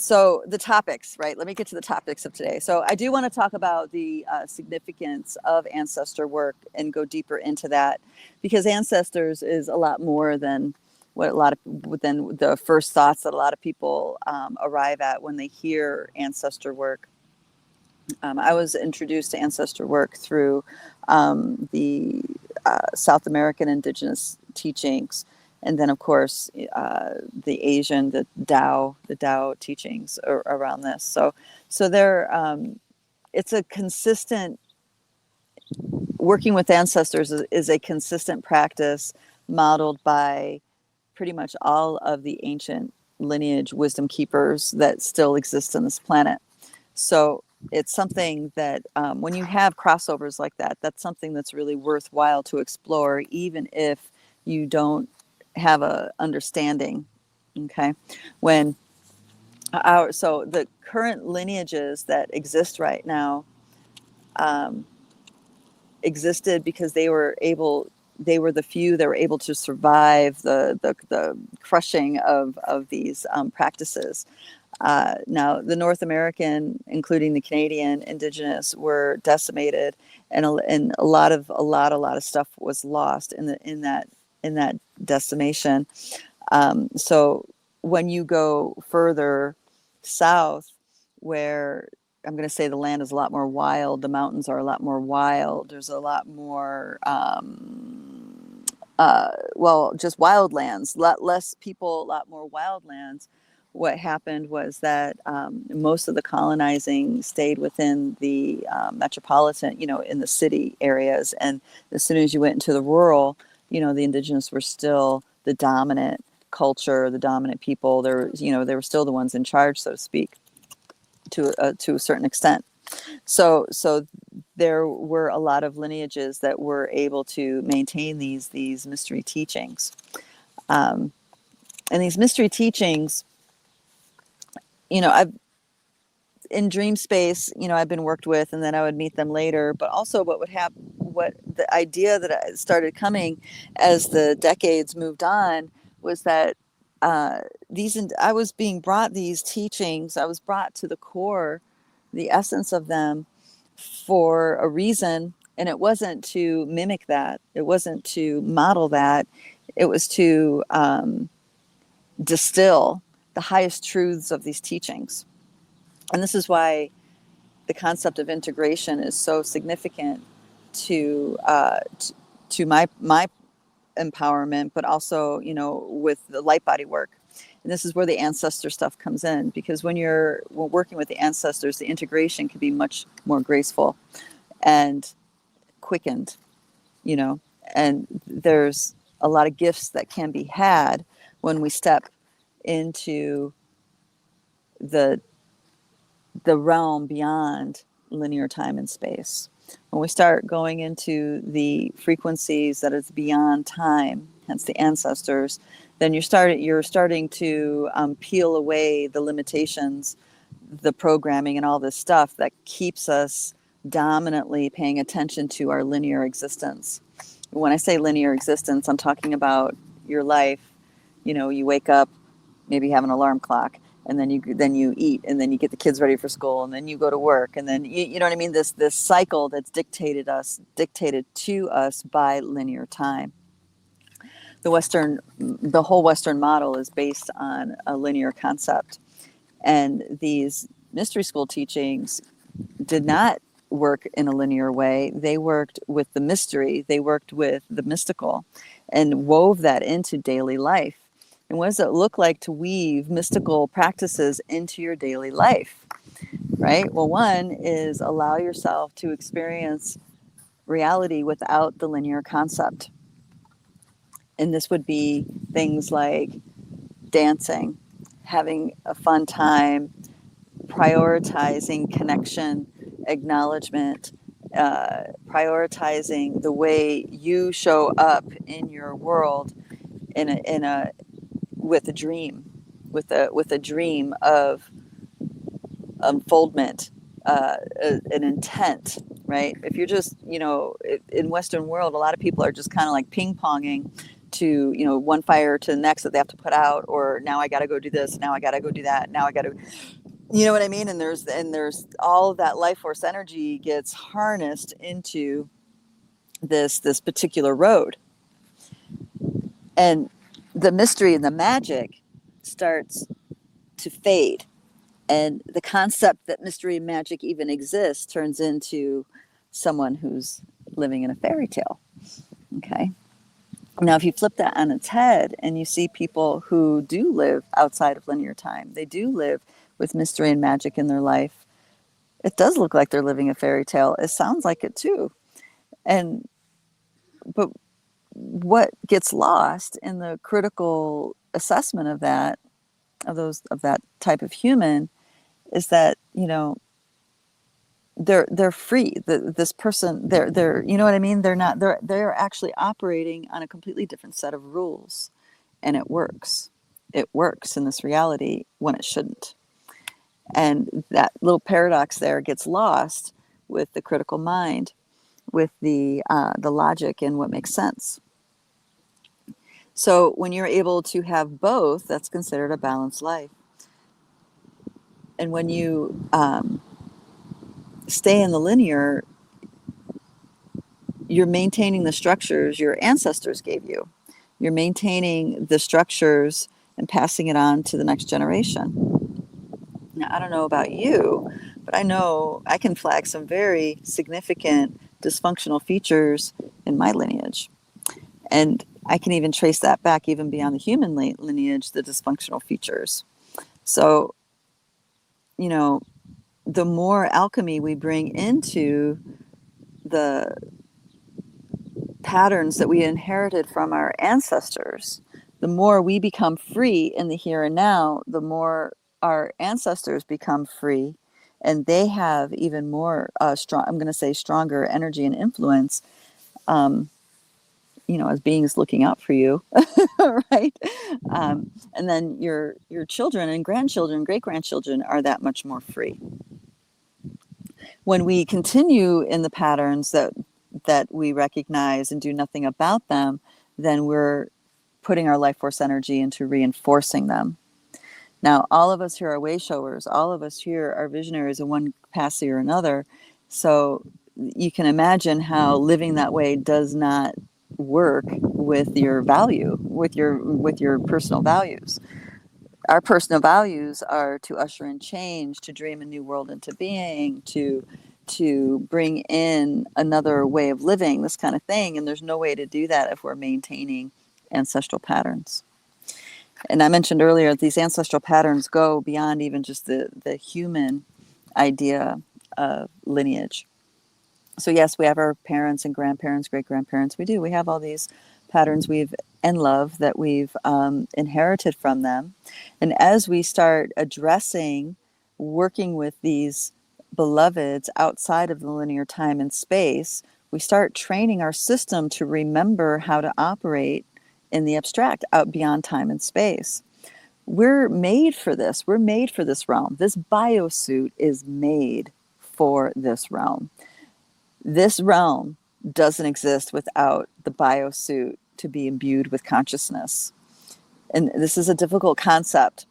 So the topics, right? Let me get to the topics of today. So I do want to talk about the significance of ancestor work and go deeper into that, because ancestors is a lot more than what a lot of than the first thoughts that a lot of people arrive at when they hear ancestor work. I was introduced to ancestor work through the South American indigenous teachings, and then of course the Asian, the Tao teachings around this. So they're it's a consistent working with ancestors is a consistent practice modeled by pretty much all of the ancient lineage wisdom keepers that still exist on this planet. So it's something that when you have crossovers like that, that's something that's really worthwhile to explore, even if you don't have a understanding. Okay, when so the current lineages that exist right now existed because they were the few that were able to survive the crushing of these practices. Now, the North American, including the Canadian Indigenous, were decimated, and a lot of stuff was lost in that decimation. So when you go further south, where I'm going to say the land is a lot more wild, the mountains are a lot more wild. There's a lot more, just wildlands, a lot less people, a lot more wildlands. What happened was that most of the colonizing stayed within the metropolitan, in the city areas. And as soon as you went into the rural, the indigenous were still the dominant culture, the dominant people. They were still the ones in charge, so to speak, to a certain extent. So there were a lot of lineages that were able to maintain these mystery teachings. And these mystery teachings, I've in dream space, I've been worked with, and then I would meet them later. But also what the idea that I started coming as the decades moved on was that I was being brought these teachings. I was brought to the core, the essence of them, for a reason. And it wasn't to mimic that. It wasn't to model that. It was to distill the highest truths of these teachings. And this is why the concept of integration is so significant to my empowerment, but also, with the Lightbody work. And this is where the ancestor stuff comes in, because when we're working with the ancestors, the integration can be much more graceful and quickened, and there's a lot of gifts that can be had when we step into the realm beyond linear time and space. When we start going into the frequencies that is beyond time, hence the ancestors, then you're starting to peel away the limitations, the programming, and all this stuff that keeps us dominantly paying attention to our linear existence. When I say linear existence, I'm talking about your life. You wake up, maybe you have an alarm clock, and then you eat, and then you get the kids ready for school, and then you go to work, and then you know what I mean. This cycle that's dictated to us by linear time. The whole Western model is based on a linear concept, and these mystery school teachings did not work in a linear way. They worked with the mystery. They worked with the mystical, and wove that into daily life. And what does it look like to weave mystical practices into your daily life, right? Well, one is allow yourself to experience reality without the linear concept. And this would be things like dancing, having a fun time, prioritizing connection, acknowledgement, prioritizing the way you show up in your world with a dream of unfoldment, an intent, right? If you're just, in Western world, a lot of people are just kind of like ping-ponging to, you know, one fire to the next that they have to put out, or now I got to go do this, now I got to go do that, now I got to, you know what I mean? And there's all of that life force energy gets harnessed into this particular road. And the mystery and the magic starts to fade. And the concept that mystery and magic even exists turns into someone who's living in a fairy tale. Okay. Now, if you flip that on its head and you see people who do live outside of linear time, they do live with mystery and magic in their life, it does look like they're living a fairy tale. It sounds like it too. But what gets lost in the critical assessment of that, of that type of human, is that, you know, they're free. This person, they're you know what I mean? They're actually operating on a completely different set of rules, and it works. It works in this reality when it shouldn't. And that little paradox there gets lost with the critical mind, with the logic and what makes sense. So when you're able to have both, that's considered a balanced life. And when you stay in the linear, you're maintaining the structures your ancestors gave you. You're maintaining the structures and passing it on to the next generation. Now, I don't know about you, but I know I can flag some very significant dysfunctional features in my lineage. And I can even trace that back even beyond the human lineage, the dysfunctional features. So, you know, the more alchemy we bring into the patterns that we inherited from our ancestors, the more we become free in the here and now, the more our ancestors become free, and they have even more strong, I'm going to say stronger energy and influence, you know, as beings looking out for you, right? And then your children and grandchildren, great grandchildren are that much more free. When we continue in the patterns that we recognize and do nothing about them, then we're putting our life force energy into reinforcing them. Now, all of us here are way showers. All of us here are visionaries in one capacity or another. So you can imagine how living that way does not work with your value, with your personal values. Our personal values are to usher in change, to dream a new world into being, to bring in another way of living, this kind of thing. And there's no way to do that if we're maintaining ancestral patterns. And I mentioned earlier, these ancestral patterns go beyond even just the human idea of lineage. So yes, we have our parents and grandparents, great-grandparents. We do. We have all these patterns and love that we've inherited from them. And as we start addressing, working with these beloveds outside of the linear time and space, we start training our system to remember how to operate in the abstract, out beyond time and space. We're made for this. We're made for this realm. This biosuit is made for this realm. This realm doesn't exist without the biosuit to be imbued with consciousness. And this is a difficult concept.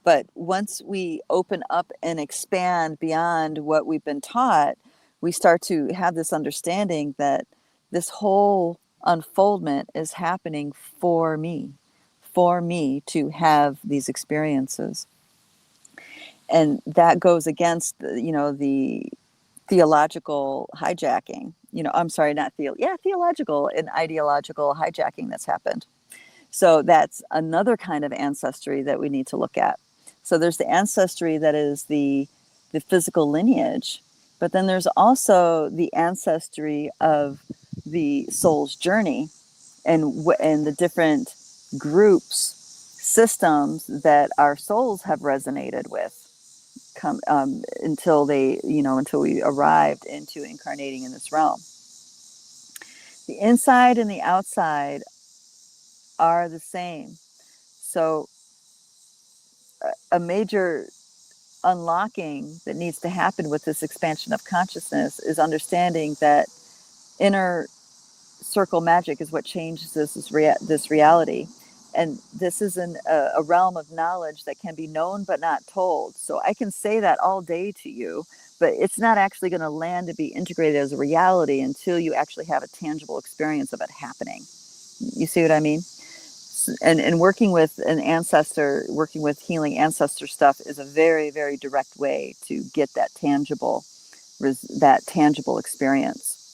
But once we open up and expand beyond what we've been taught, we start to have this understanding that this whole unfoldment is happening for me to have these experiences. And that goes against the theological hijacking, I'm sorry, not theological and ideological hijacking that's happened. So that's another kind of ancestry that we need to look at. So there's the ancestry that is the physical lineage, but then there's also the ancestry of the soul's journey and the different groups, systems that our souls have resonated with until we arrived into incarnating in this realm. The inside and the outside are the same. So a major unlocking that needs to happen with this expansion of consciousness is understanding that inner circle magic is what changes this reality. And this is a realm of knowledge that can be known but not told. So I can say that all day to you, but it's not actually going to land to be integrated as a reality until you actually have a tangible experience of it happening. You see what I mean? And working with an ancestor, working with healing ancestor stuff is a very, very direct way to get that tangible experience.